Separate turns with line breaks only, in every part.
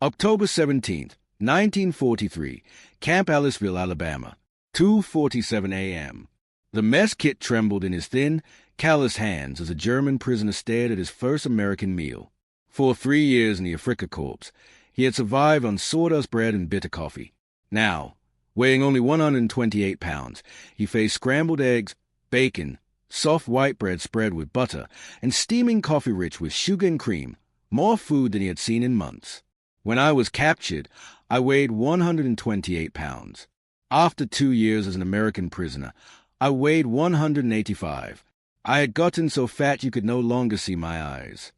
October 17th, 1943, Camp Aliceville, Alabama, 2:47 a.m. The mess kit trembled in his thin, callous hands as a German prisoner stared at his first American meal. For 3 years in the Afrika Korps, he had survived on sawdust bread and bitter coffee. Now, weighing only 128 pounds, he faced scrambled eggs, bacon, soft white bread spread with butter, and steaming coffee rich with sugar and cream, more food than he had seen in months. When I was captured, I weighed 128 pounds. After 2 years as an American prisoner, I weighed 185. I had gotten so fat you could no longer see my eyes.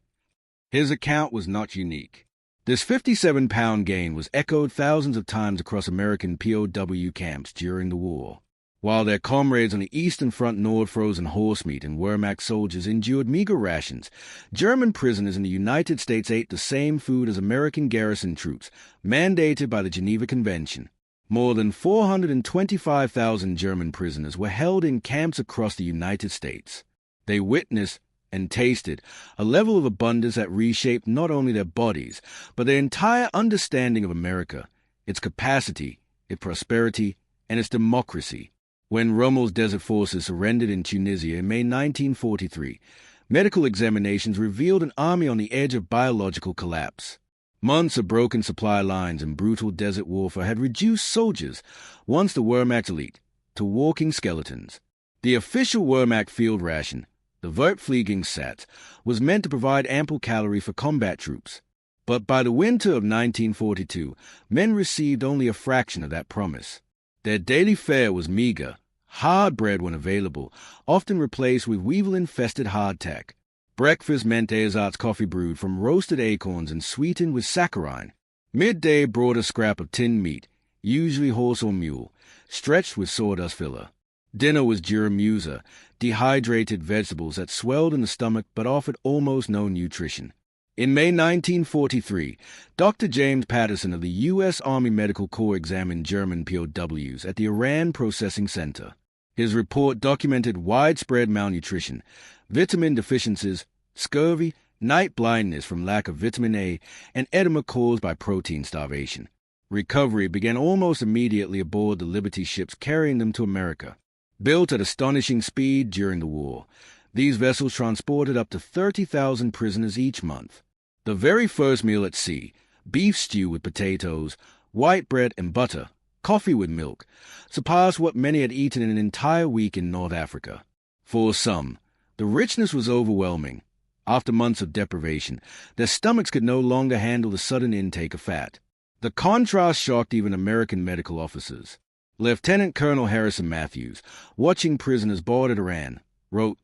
His account was not unique. This 57-pound gain was echoed thousands of times across American POW camps during the war. While their comrades on the Eastern Front gnawed frozen horse meat and Wehrmacht soldiers endured meager rations, German prisoners in the United States ate the same food as American garrison troops, mandated by the Geneva Convention. More than 425,000 German prisoners were held in camps across the United States. They witnessed and tasted a level of abundance that reshaped not only their bodies, but their entire understanding of America, its capacity, its prosperity, and its democracy. When Rommel's desert forces surrendered in Tunisia in May 1943, medical examinations revealed an army on the edge of biological collapse. Months of broken supply lines and brutal desert warfare had reduced soldiers, once the Wehrmacht elite, to walking skeletons. The official Wehrmacht field ration, the Verpflegungssatz, was meant to provide ample calorie for combat troops. But by the winter of 1942, men received only a fraction of that promise. Their daily fare was meager, hard bread when available, often replaced with weevil-infested hardtack. Breakfast meant ersatz coffee brewed from roasted acorns and sweetened with saccharine. Midday brought a scrap of tinned meat, usually horse or mule, stretched with sawdust filler. Dinner was duramusa, dehydrated vegetables that swelled in the stomach but offered almost no nutrition. In May 1943, Dr. James Patterson of the U.S. Army Medical Corps examined German POWs at the Iran Processing Center. His report documented widespread malnutrition, vitamin deficiencies, scurvy, night blindness from lack of vitamin A, and edema caused by protein starvation. Recovery began almost immediately aboard the Liberty ships carrying them to America. Built at astonishing speed during the war, these vessels transported up to 30,000 prisoners each month. The very first meal at sea, beef stew with potatoes, white bread and butter, coffee with milk, surpassed what many had eaten in an entire week in North Africa. For some, the richness was overwhelming. After months of deprivation, their stomachs could no longer handle the sudden intake of fat. The contrast shocked even American medical officers. Lieutenant Colonel Harrison Matthews, watching prisoners board at Iran, wrote,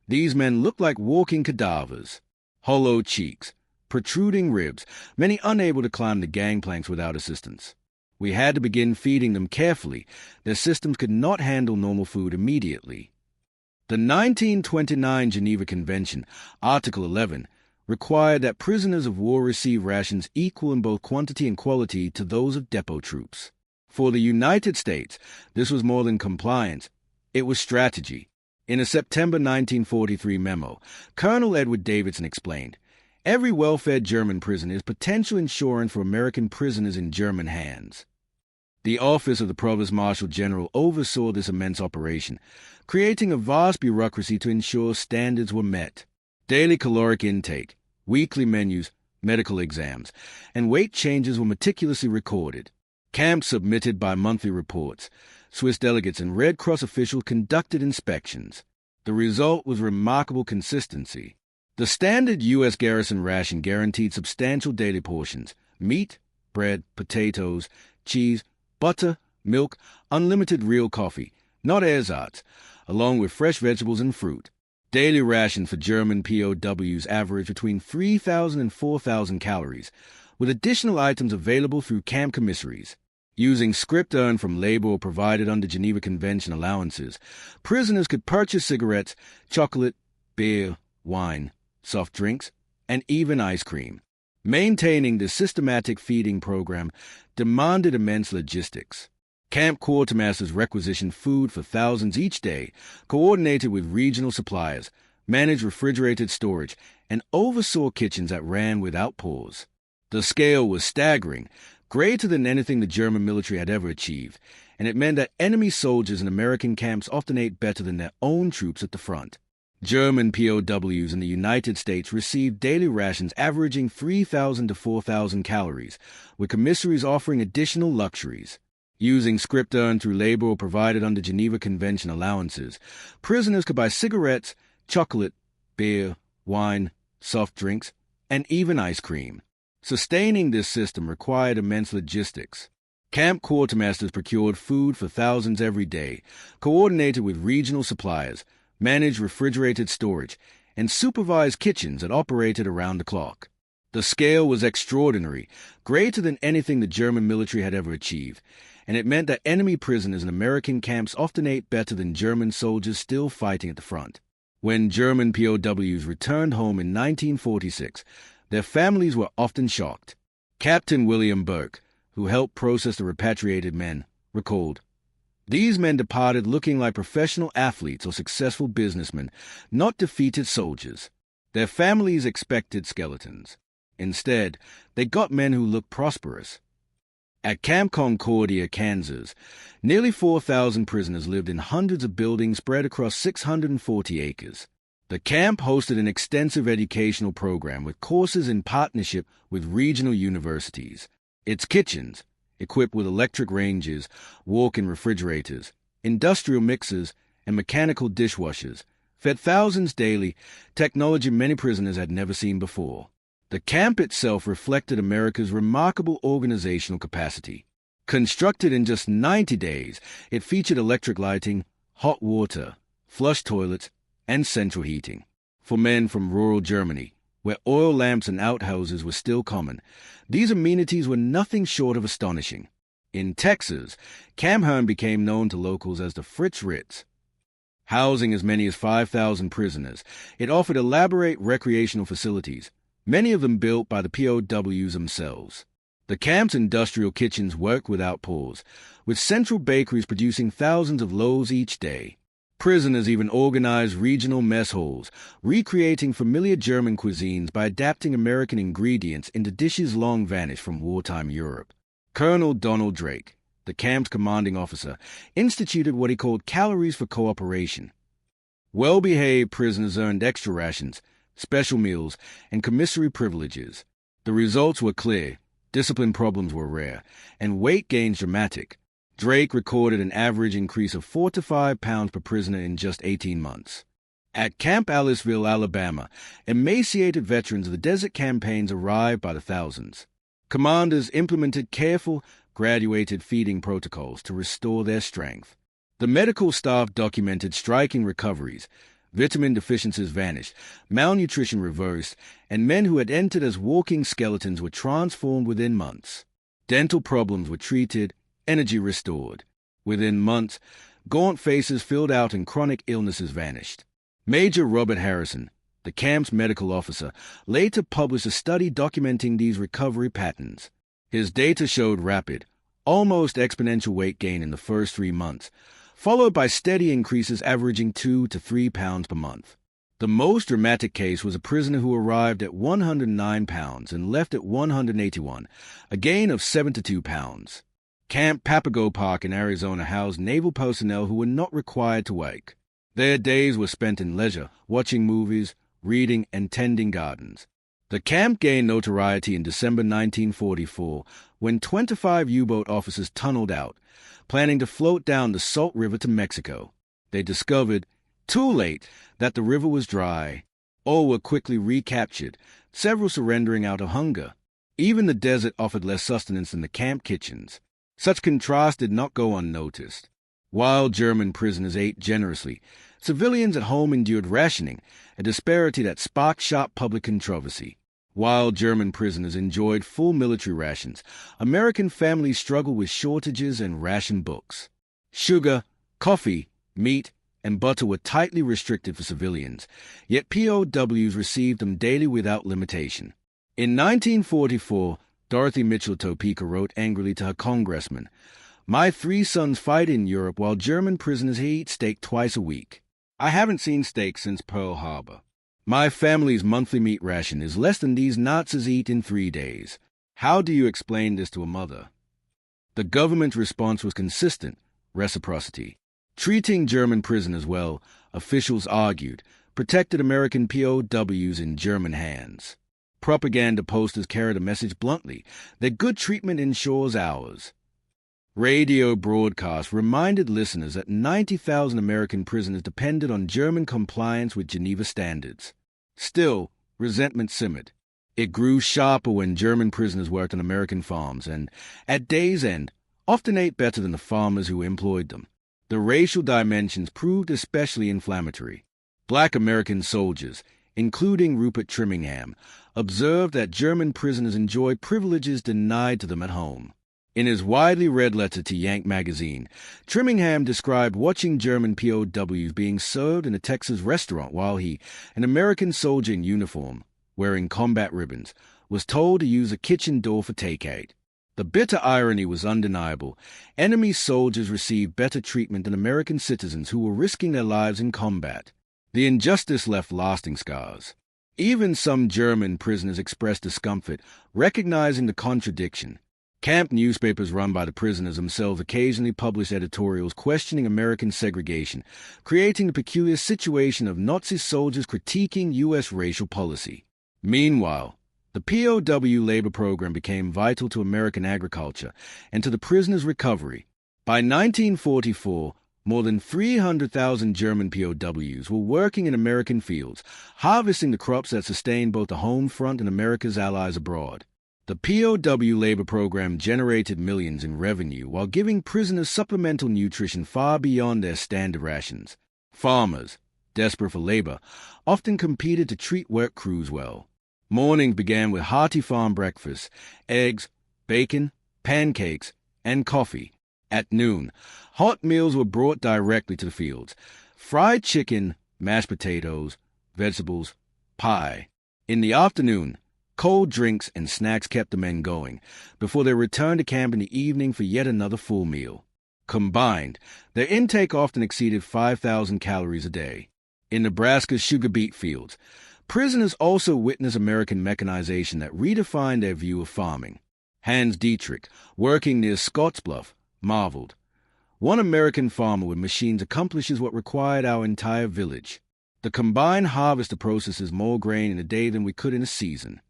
"These men looked like walking cadavers. Hollow cheeks, protruding ribs, many unable to climb the gangplanks without assistance. We had to begin feeding them carefully. Their systems could not handle normal food immediately." The 1929 Geneva Convention, Article 11, required that prisoners of war receive rations equal in both quantity and quality to those of depot troops. For the United States, this was more than compliance, it was strategy. In a September 1943 memo, Colonel Edward Davidson explained, "Every well-fed German prisoner is potential insurance for American prisoners in German hands." The office of the Provost Marshal General oversaw this immense operation, creating a vast bureaucracy to ensure standards were met. Daily caloric intake, weekly menus, medical exams, and weight changes were meticulously recorded. Camps submitted bi-monthly reports. Swiss delegates and Red Cross officials conducted inspections. The result was remarkable consistency. The standard U.S. garrison ration guaranteed substantial daily portions: meat, bread, potatoes, cheese, butter, milk, unlimited real coffee, not ersatz, along with fresh vegetables and fruit. Daily rations for German POWs averaged between 3,000 and 4,000 calories, with additional items available through camp commissaries. Using scrip earned from labor or provided under Geneva Convention allowances, prisoners could purchase cigarettes, chocolate, beer, wine, soft drinks, and even ice cream. Maintaining this systematic feeding program demanded immense logistics. Camp quartermasters requisitioned food for thousands each day, coordinated with regional suppliers, managed refrigerated storage, and oversaw kitchens that ran without pause. The scale was staggering, greater than anything the German military had ever achieved, and it meant that enemy soldiers in American camps often ate better than their own troops at the front. German POWs in the United States received daily rations averaging 3,000 to 4,000 calories, with commissaries offering additional luxuries. Using scrip earned through labor or provided under Geneva Convention allowances, prisoners could buy cigarettes, chocolate, beer, wine, soft drinks, and even ice cream. Sustaining this system required immense logistics. Camp quartermasters procured food for thousands every day, coordinated with regional suppliers, managed refrigerated storage, and supervised kitchens that operated around the clock. The scale was extraordinary, greater than anything the German military had ever achieved, and it meant that enemy prisoners in American camps often ate better than German soldiers still fighting at the front. When German POWs returned home in 1946, their families were often shocked. Captain William Burke, who helped process the repatriated men, recalled, "These men departed looking like professional athletes or successful businessmen, not defeated soldiers. Their families expected skeletons. Instead, they got men who looked prosperous." At Camp Concordia, Kansas, nearly 4,000 prisoners lived in hundreds of buildings spread across 640 acres. The camp hosted an extensive educational program with courses in partnership with regional universities. Its kitchens, equipped with electric ranges, walk-in refrigerators, industrial mixers, and mechanical dishwashers, fed thousands daily, technology many prisoners had never seen before. The camp itself reflected America's remarkable organizational capacity. Constructed in just 90 days, it featured electric lighting, hot water, flush toilets, and central heating. For men from rural Germany, where oil lamps and outhouses were still common, these amenities were nothing short of astonishing. In Texas, Camp Hearn became known to locals as the Fritz Ritz. Housing as many as 5,000 prisoners, it offered elaborate recreational facilities, many of them built by the POWs themselves. The camp's industrial kitchens worked without pause, with central bakeries producing thousands of loaves each day. Prisoners even organized regional mess halls, recreating familiar German cuisines by adapting American ingredients into dishes long vanished from wartime Europe. Colonel Donald Drake, the camp's commanding officer, instituted what he called calories for cooperation. Well-behaved prisoners earned extra rations, special meals, and commissary privileges. The results were clear, discipline problems were rare, and weight gains dramatic. Drake recorded an average increase of 4 to 5 pounds per prisoner in just 18 months. At Camp Aliceville, Alabama, emaciated veterans of the desert campaigns arrived by the thousands. Commanders implemented careful, graduated feeding protocols to restore their strength. The medical staff documented striking recoveries. Vitamin deficiencies vanished, malnutrition reversed, and men who had entered as walking skeletons were transformed within months. Dental problems were treated, energy restored. Within months, gaunt faces filled out and chronic illnesses vanished. Major Robert Harrison, the camp's medical officer, later published a study documenting these recovery patterns. His data showed rapid, almost exponential weight gain in the first 3 months, followed by steady increases averaging 2 to 3 pounds per month. The most dramatic case was a prisoner who arrived at 109 pounds and left at 181, a gain of 7 to 2 pounds. Camp Papago Park in Arizona housed naval personnel who were not required to work. Their days were spent in leisure, watching movies, reading, and tending gardens. The camp gained notoriety in December 1944 when 25 U-boat officers tunneled out, planning to float down the Salt River to Mexico. They discovered, too late, that the river was dry. All were quickly recaptured, several surrendering out of hunger. Even the desert offered less sustenance than the camp kitchens. Such contrast did not go unnoticed. While German prisoners ate generously, civilians at home endured rationing, a disparity that sparked sharp public controversy. While German prisoners enjoyed full military rations, American families struggled with shortages and ration books. Sugar, coffee, meat, and butter were tightly restricted for civilians, yet POWs received them daily without limitation. In 1944, Dorothy Mitchell Topeka wrote angrily to her congressman, "My 3 sons fight in Europe while German prisoners eat steak twice a week. I haven't seen steak since Pearl Harbor. My family's monthly meat ration is less than these Nazis eat in 3 days." How do you explain this to a mother? The government's response was consistent: reciprocity. Treating German prisoners well, officials argued, protected American POWs in German hands. Propaganda posters carried a message bluntly that good treatment ensures ours. Radio broadcasts reminded listeners that 90,000 American prisoners depended on German compliance with Geneva standards. Still, resentment simmered. It grew sharper when German prisoners worked on American farms and, at day's end, often ate better than the farmers who employed them. The racial dimensions proved especially inflammatory. Black American soldiers, including Rupert Trimmingham, observed that German prisoners enjoyed privileges denied to them at home. In his widely read letter to Yank magazine, Trimmingham described watching German POWs being served in a Texas restaurant while he, an American soldier in uniform, wearing combat ribbons, was told to use a kitchen door for takeout. The bitter irony was undeniable. Enemy soldiers received better treatment than American citizens who were risking their lives in combat. The injustice left lasting scars. Even some German prisoners expressed discomfort, recognizing the contradiction. Camp newspapers run by the prisoners themselves occasionally published editorials questioning American segregation, creating the peculiar situation of Nazi soldiers critiquing U.S. racial policy. Meanwhile, the POW labor program became vital to American agriculture and to the prisoners' recovery. By 1944, more than 300,000 German POWs were working in American fields, harvesting the crops that sustained both the home front and America's allies abroad. The POW labor program generated millions in revenue while giving prisoners supplemental nutrition far beyond their standard rations. Farmers, desperate for labor, often competed to treat work crews well. Mornings began with hearty farm breakfasts: eggs, bacon, pancakes, and coffee. At noon, hot meals were brought directly to the fields: fried chicken, mashed potatoes, vegetables, pie. In the afternoon, cold drinks and snacks kept the men going, before they returned to camp in the evening for yet another full meal. Combined, their intake often exceeded 5,000 calories a day. In Nebraska's sugar beet fields, prisoners also witnessed American mechanization that redefined their view of farming. Hans Dietrich, working near Scottsbluff, marveled. One American farmer with machines accomplishes what required our entire village. The combined harvester processes more grain in a day than we could in a season.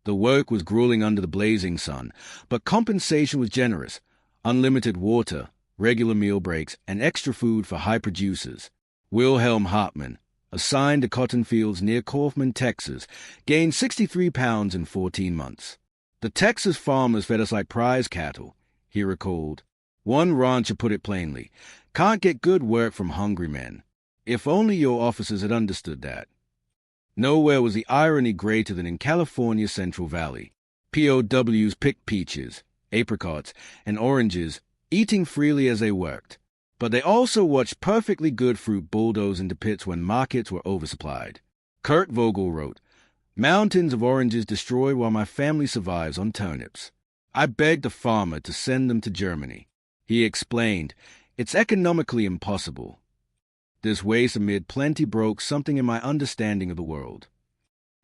The work was grueling under the blazing sun, but compensation was generous: unlimited water, regular meal breaks, and extra food for high producers. Wilhelm Hartmann, assigned to cotton fields near Kaufman, Texas, gained 63 pounds in 14 months. The Texas farmers fed us like prize cattle, he recalled. One rancher put it plainly: can't get good work from hungry men. If only your officers had understood that. Nowhere was the irony greater than in California's Central Valley. POWs picked peaches, apricots, and oranges, eating freely as they worked. But they also watched perfectly good fruit bulldoze into pits when markets were oversupplied. Kurt Vogel wrote, "Mountains of oranges destroyed while my family survives on turnips. I begged the farmer to send them to Germany. He explained, it's economically impossible. This waste amid plenty broke something in my understanding of the world."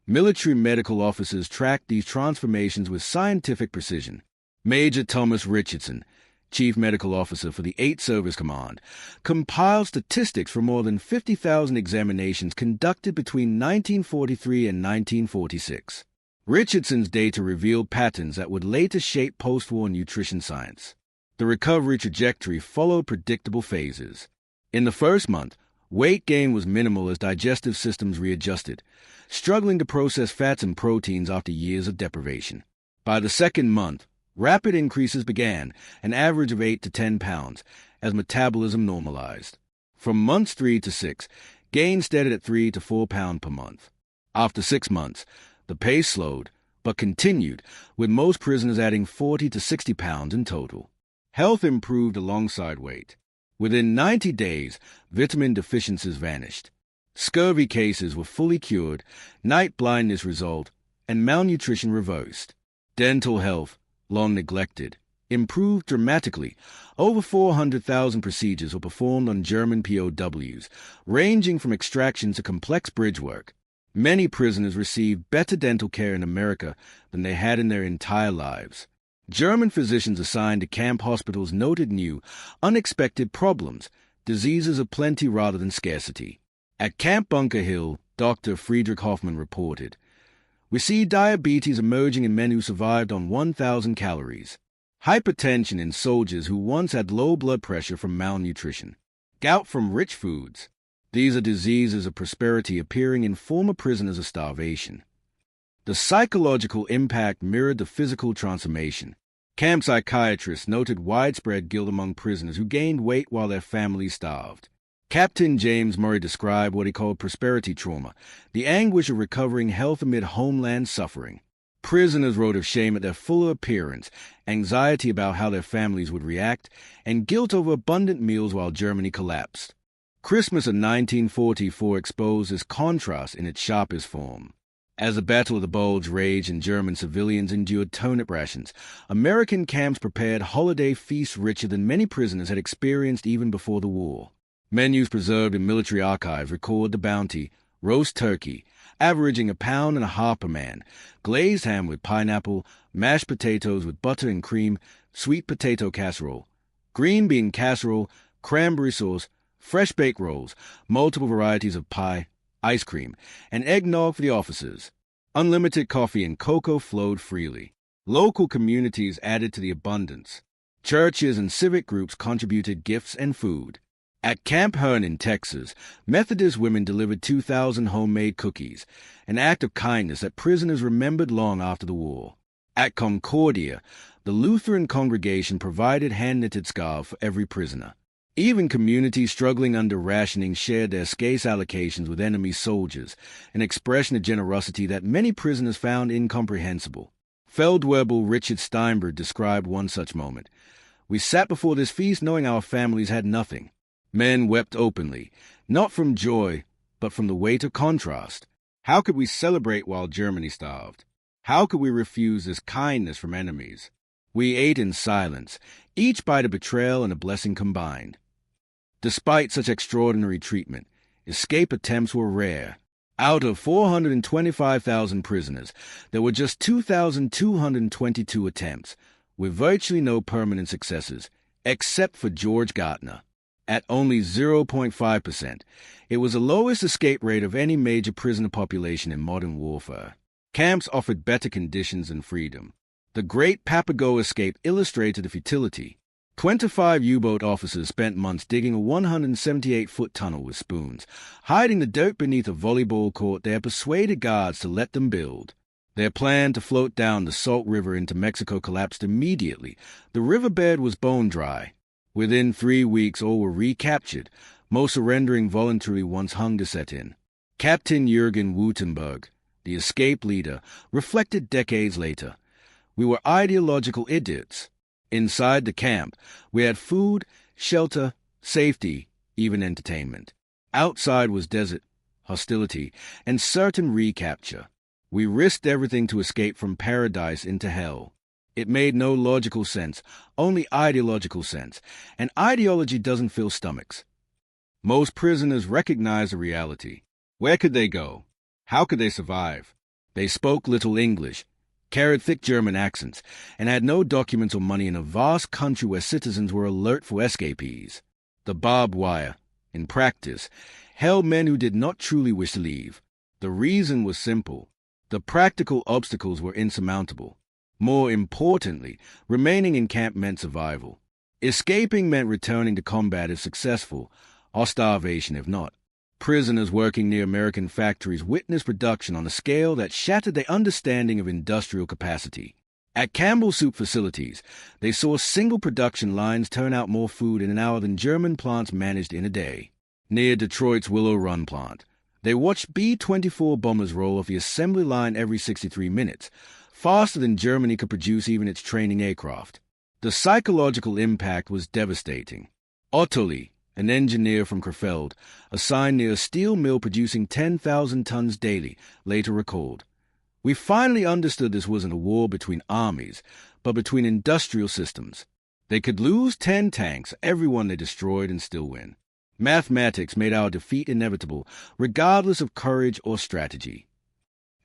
Military medical officers tracked these transformations with scientific precision. Major Thomas Richardson, Chief Medical Officer for the 8th Service Command, compiled statistics for more than 50,000 examinations conducted between 1943 and 1946. Richardson's data revealed patterns that would later shape post-war nutrition science. The recovery trajectory followed predictable phases. In the first month, weight gain was minimal as digestive systems readjusted, struggling to process fats and proteins after years of deprivation. By the second month, rapid increases began, an average of 8 to 10 pounds, as metabolism normalized. From months 3 to 6, gain steadied at 3 to 4 pounds per month. After 6 months, the pace slowed, but continued, with most prisoners adding 40 to 60 pounds in total. Health improved alongside weight. Within 90 days, vitamin deficiencies vanished. Scurvy cases were fully cured, night blindness resolved, and malnutrition reversed. Dental health, long neglected, improved dramatically. Over 400,000 procedures were performed on German POWs, ranging from extraction to complex bridge work. Many prisoners received better dental care in America than they had in their entire lives. German physicians assigned to camp hospitals noted new, unexpected problems, diseases of plenty rather than scarcity. At Camp Bunker Hill, Dr. Friedrich Hoffmann reported, "We see diabetes emerging in men who survived on 1,000 calories, hypertension in soldiers who once had low blood pressure from malnutrition, gout from rich foods. These are diseases of prosperity appearing in former prisoners of starvation." The psychological impact mirrored the physical transformation. Camp psychiatrists noted widespread guilt among prisoners who gained weight while their families starved. Captain James Murray described what he called prosperity trauma, the anguish of recovering health amid homeland suffering. Prisoners wrote of shame at their fuller appearance, anxiety about how their families would react, and guilt over abundant meals while Germany collapsed. Christmas of 1944 exposed this contrast in its sharpest form. As the Battle of the Bulge raged and German civilians endured turnip rations, American camps prepared holiday feasts richer than many prisoners had experienced even before the war. Menus preserved in military archives record the bounty: roast turkey, averaging £1.50 per man, glazed ham with pineapple, mashed potatoes with butter and cream, sweet potato casserole, green bean casserole, cranberry sauce, fresh baked rolls, multiple varieties of pie, ice cream, and eggnog for the officers. Unlimited coffee and cocoa flowed freely. Local communities added to the abundance. Churches and civic groups contributed gifts and food. At Camp Hearn in Texas, Methodist women delivered 2,000 homemade cookies, an act of kindness that prisoners remembered long after the war. At Concordia, the Lutheran congregation provided hand-knitted scarves for every prisoner. Even communities struggling under rationing shared their scarce allocations with enemy soldiers, an expression of generosity that many prisoners found incomprehensible. Feldwebel Richard Steinberg described one such moment. "We sat before this feast knowing our families had nothing. Men wept openly, not from joy, but from the weight of contrast. How could we celebrate while Germany starved? How could we refuse this kindness from enemies? We ate in silence, each bite a betrayal and a blessing combined." Despite such extraordinary treatment, escape attempts were rare. Out of 425,000 prisoners, there were just 2,222 attempts, with virtually no permanent successes, except for George Gartner. At only 0.5%, it was the lowest escape rate of any major prisoner population in modern warfare. Camps offered better conditions and freedom. The Great Papago escape illustrated the futility. 25 U-boat officers spent months digging a 178-foot tunnel with spoons. Hiding the dirt beneath a volleyball court, they had persuaded guards to let them build. Their plan to float down the Salt River into Mexico collapsed immediately. The riverbed was bone dry. Within 3 weeks, all were recaptured, most surrendering voluntarily once hunger set in. Captain Jürgen Wutenberg, the escape leader, reflected decades later, "We were ideological idiots. Inside the camp, we had food, shelter, safety, even entertainment. Outside was desert, hostility, and certain recapture. We risked everything to escape from paradise into hell. It made no logical sense, only ideological sense, and ideology doesn't fill stomachs." Most prisoners recognized the reality. Where could they go? How could they survive? They spoke little English, carried thick German accents, and had no documents or money in a vast country where citizens were alert for escapees. The barbed wire, in practice, held men who did not truly wish to leave. The reason was simple. The practical obstacles were insurmountable. More importantly, remaining in camp meant survival. Escaping meant returning to combat if successful, or starvation if not. Prisoners working near American factories witnessed production on a scale that shattered their understanding of industrial capacity. At Campbell Soup facilities, they saw single production lines turn out more food in an hour than German plants managed in a day. Near Detroit's Willow Run plant, they watched B-24 bombers roll off the assembly line every 63 minutes, faster than Germany could produce even its training aircraft. The psychological impact was devastating. Ottoli, an engineer from Krefeld, assigned near a steel mill producing 10,000 tons daily, later recalled, "We finally understood this wasn't a war between armies, but between industrial systems. They could lose 10 tanks, every one they destroyed, and still win. Mathematics made our defeat inevitable, regardless of courage or strategy.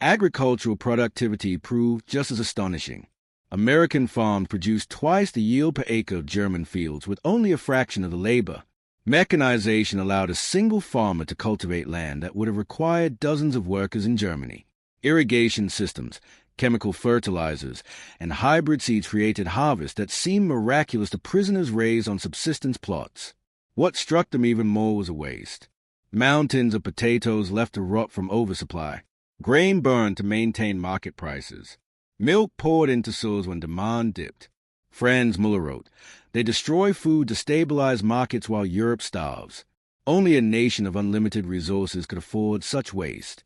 Agricultural productivity proved just as astonishing. American farms produced twice the yield per acre of German fields with only a fraction of the labor. Mechanization allowed a single farmer to cultivate land that would have required dozens of workers in Germany. Irrigation systems, chemical fertilizers, and hybrid seeds created harvests that seemed miraculous to prisoners raised on subsistence plots. What struck them even more was a waste. Mountains of potatoes left to rot from oversupply. Grain burned to maintain market prices. Milk poured into sewers when demand dipped. Franz Muller wrote, "They destroy food to stabilize markets while Europe starves. Only a nation of unlimited resources could afford such waste."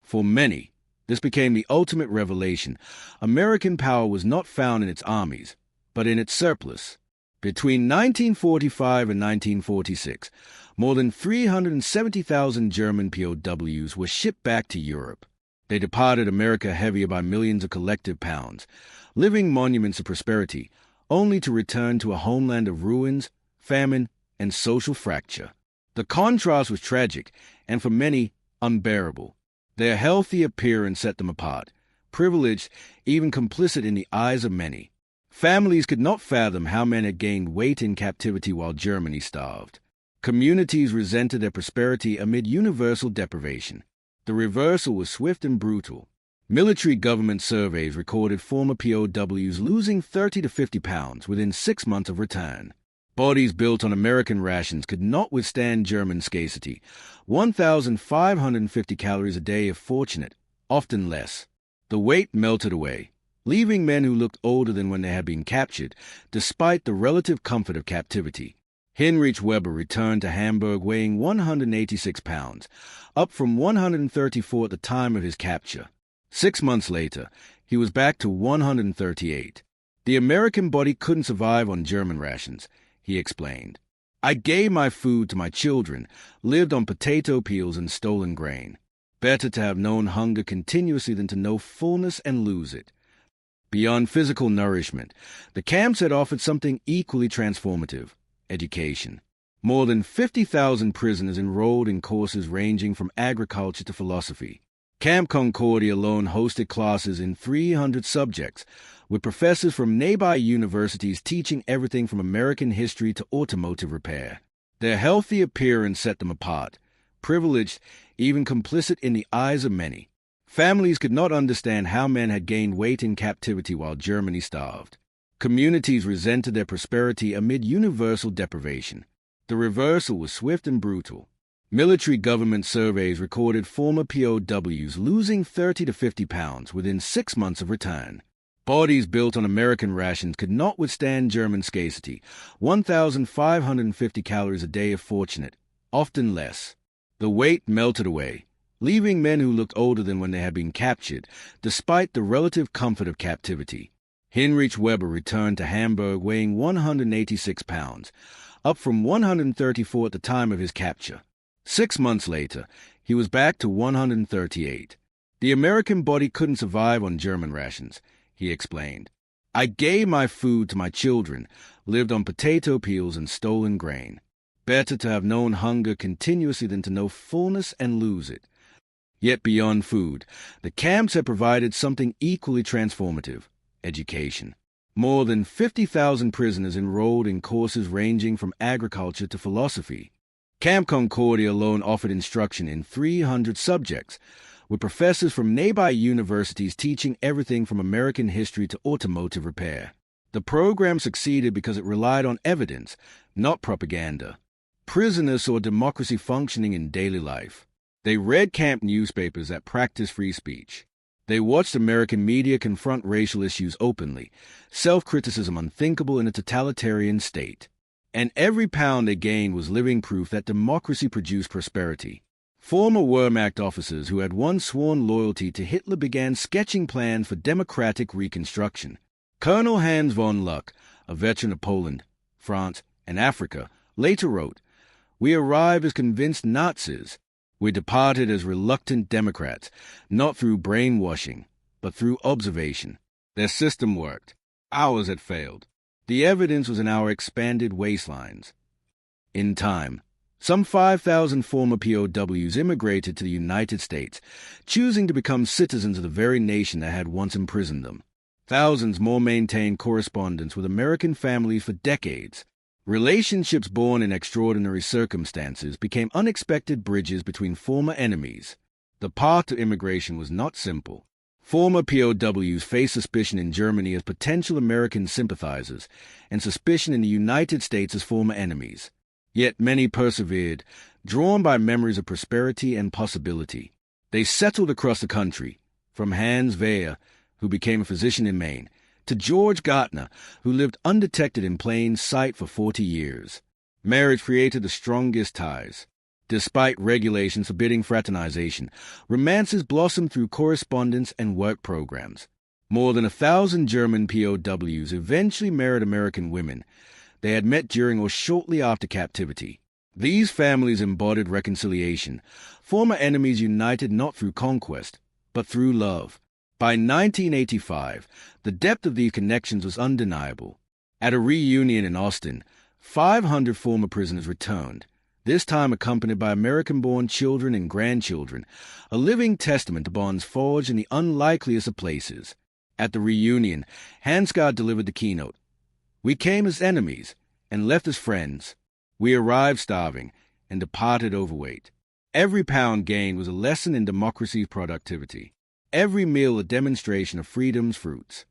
For many, this became the ultimate revelation. American power was not found in its armies, but in its surplus. Between 1945 and 1946, more than 370,000 German POWs were shipped back to Europe. They departed America heavier by millions of collective pounds, living monuments of prosperity, only to return to a homeland of ruins, famine, and social fracture. The contrast was tragic, and for many, unbearable. Their healthy appearance set them apart, privileged, even complicit in the eyes of many. Families could not fathom how men had gained weight in captivity while Germany starved. Communities resented their prosperity amid universal deprivation. The reversal was swift and brutal. Military government surveys recorded former POWs losing 30 to 50 pounds within 6 months of return. Bodies built on American rations could not withstand German scarcity. 1,550 calories a day if fortunate, often less. The weight melted away, leaving men who looked older than when they had been captured, despite the relative comfort of captivity. Heinrich Weber returned to Hamburg weighing 186 pounds, up from 134 at the time of his capture. 6 months later, he was back to 138. The American body couldn't survive on German rations, he explained. "I gave my food to my children, lived on potato peels and stolen grain. Better to have known hunger continuously than to know fullness and lose it." Beyond physical nourishment, the camps had offered something equally transformative: education. More than 50,000 prisoners enrolled in courses ranging from agriculture to philosophy. Camp Concordia alone hosted classes in 300 subjects, with professors from nearby universities teaching everything from American history to automotive repair. Their healthy appearance set them apart, privileged, even complicit in the eyes of many. Families could not understand how men had gained weight in captivity while Germany starved. Communities resented their prosperity amid universal deprivation. The reversal was swift and brutal. Military government surveys recorded former POWs losing 30 to 50 pounds within 6 months of return. Bodies built on American rations could not withstand German scarcity. 1,550 calories a day if fortunate, often less. The weight melted away, leaving men who looked older than when they had been captured, despite the relative comfort of captivity. Heinrich Weber returned to Hamburg weighing 186 pounds, up from 134 at the time of his capture. 6 months later, he was back to 138. The American body couldn't survive on German rations, he explained. "I gave my food to my children, lived on potato peels and stolen grain. Better to have known hunger continuously than to know fullness and lose it." Yet beyond food, the camps had provided something equally transformative: education. More than 50,000 prisoners enrolled in courses ranging from agriculture to philosophy. Camp Concordia alone offered instruction in 300 subjects, with professors from nearby universities teaching everything from American history to automotive repair. The program succeeded because it relied on evidence, not propaganda. Prisoners saw democracy functioning in daily life. They read camp newspapers that practiced free speech. They watched American media confront racial issues openly, self-criticism unthinkable in a totalitarian state. And every pound they gained was living proof that democracy produced prosperity. Former Wehrmacht officers who had once sworn loyalty to Hitler began sketching plans for democratic reconstruction. Colonel Hans von Luck, a veteran of Poland, France, and Africa, later wrote, "We arrived as convinced Nazis. We departed as reluctant Democrats, not through brainwashing, but through observation. Their system worked. Ours had failed. The evidence was in our expanded waistlines." In time, Some 5,000 former POWs immigrated to the United States, choosing to become citizens of the very nation that had once imprisoned them. Thousands more maintained correspondence with American families for decades. Relationships born in extraordinary circumstances became unexpected bridges between former enemies. The path to immigration was not simple. Former POWs faced suspicion in Germany as potential American sympathizers and suspicion in the United States as former enemies. Yet many persevered, drawn by memories of prosperity and possibility. They settled across the country, from Hans Wehr, who became a physician in Maine, to George Gartner, who lived undetected in plain sight for 40 years. Marriage created the strongest ties. Despite regulations forbidding fraternization, romances blossomed through correspondence and work programs. More than 1,000 German POWs eventually married American women they had met during or shortly after captivity. These families embodied reconciliation, former enemies united not through conquest, but through love. By 1985, the depth of these connections was undeniable. At a reunion in Austin, 500 former prisoners returned, this time accompanied by American-born children and grandchildren, a living testament to bonds forged in the unlikeliest of places. At the reunion, Hansgard delivered the keynote. We came as enemies and left as friends. We arrived starving and departed overweight. Every pound gained was a lesson in democracy's productivity. Every meal a demonstration of freedom's fruits.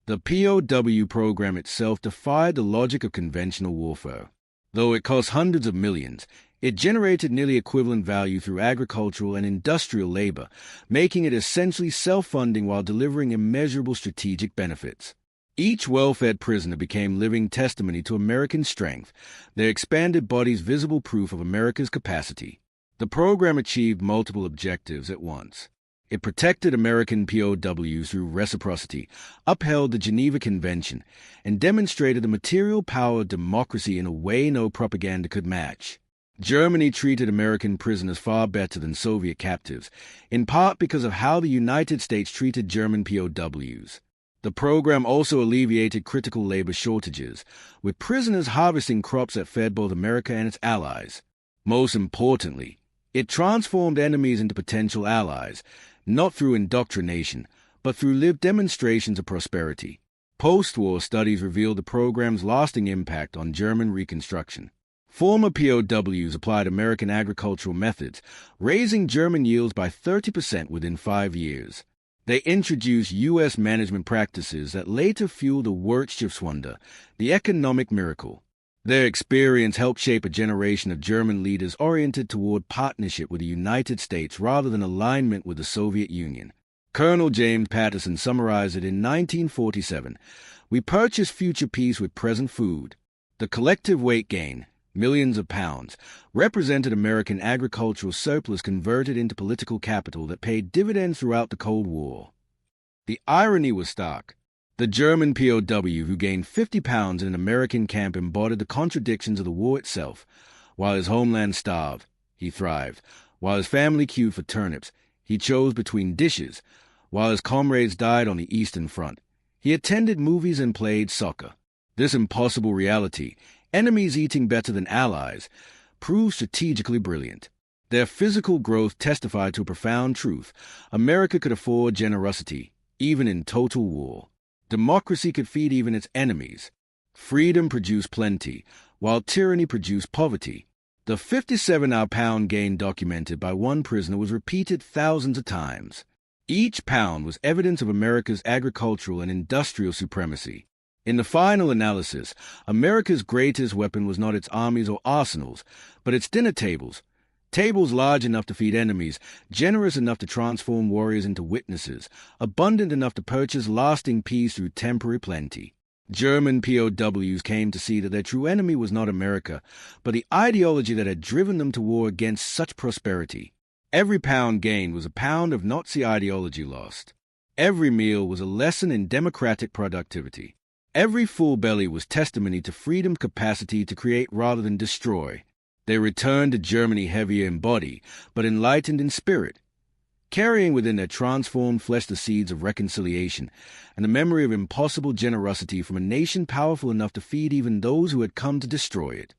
The POW program itself defied the logic of conventional warfare. Though it cost hundreds of millions, it generated nearly equivalent value through agricultural and industrial labor, making it essentially self-funding while delivering immeasurable strategic benefits. Each well-fed prisoner became living testimony to American strength, their expanded bodies visible proof of America's capacity. The program achieved multiple objectives at once. It protected American POWs through reciprocity, upheld the Geneva Convention, and demonstrated the material power of democracy in a way no propaganda could match. Germany treated American prisoners far better than Soviet captives, in part because of how the United States treated German POWs. The program also alleviated critical labor shortages, with prisoners harvesting crops that fed both America and its allies. Most importantly, it transformed enemies into potential allies, not through indoctrination, but through lived demonstrations of prosperity. Post-war studies revealed the program's lasting impact on German reconstruction. Former POWs applied American agricultural methods, raising German yields by 30% within 5 years. They introduced U.S. management practices that later fueled the Wirtschaftswunder, the economic miracle. Their experience helped shape a generation of German leaders oriented toward partnership with the United States rather than alignment with the Soviet Union. Colonel James Patterson summarized it in 1947. We purchase future peace with present food. The collective weight gain, millions of pounds, represented American agricultural surplus converted into political capital that paid dividends throughout the Cold War. The irony was stark. The German POW who gained 50 pounds in an American camp embodied the contradictions of the war itself. While his homeland starved, he thrived. While his family queued for turnips, he chose between dishes. While his comrades died on the Eastern Front, he attended movies and played soccer. This impossible reality, enemies eating better than allies, proved strategically brilliant. Their physical growth testified to a profound truth. America could afford generosity, even in total war. Democracy could feed even its enemies. Freedom produced plenty, while tyranny produced poverty. The 57-hour pound gain documented by one prisoner was repeated thousands of times. Each pound was evidence of America's agricultural and industrial supremacy. In the final analysis, America's greatest weapon was not its armies or arsenals, but its dinner tables. Tables large enough to feed enemies, generous enough to transform warriors into witnesses, abundant enough to purchase lasting peace through temporary plenty. German POWs came to see that their true enemy was not America, but the ideology that had driven them to war against such prosperity. Every pound gained was a pound of Nazi ideology lost. Every meal was a lesson in democratic productivity. Every full belly was testimony to freedom's capacity to create rather than destroy. They returned to Germany heavier in body, but enlightened in spirit, carrying within their transformed flesh the seeds of reconciliation and the memory of impossible generosity from a nation powerful enough to feed even those who had come to destroy it.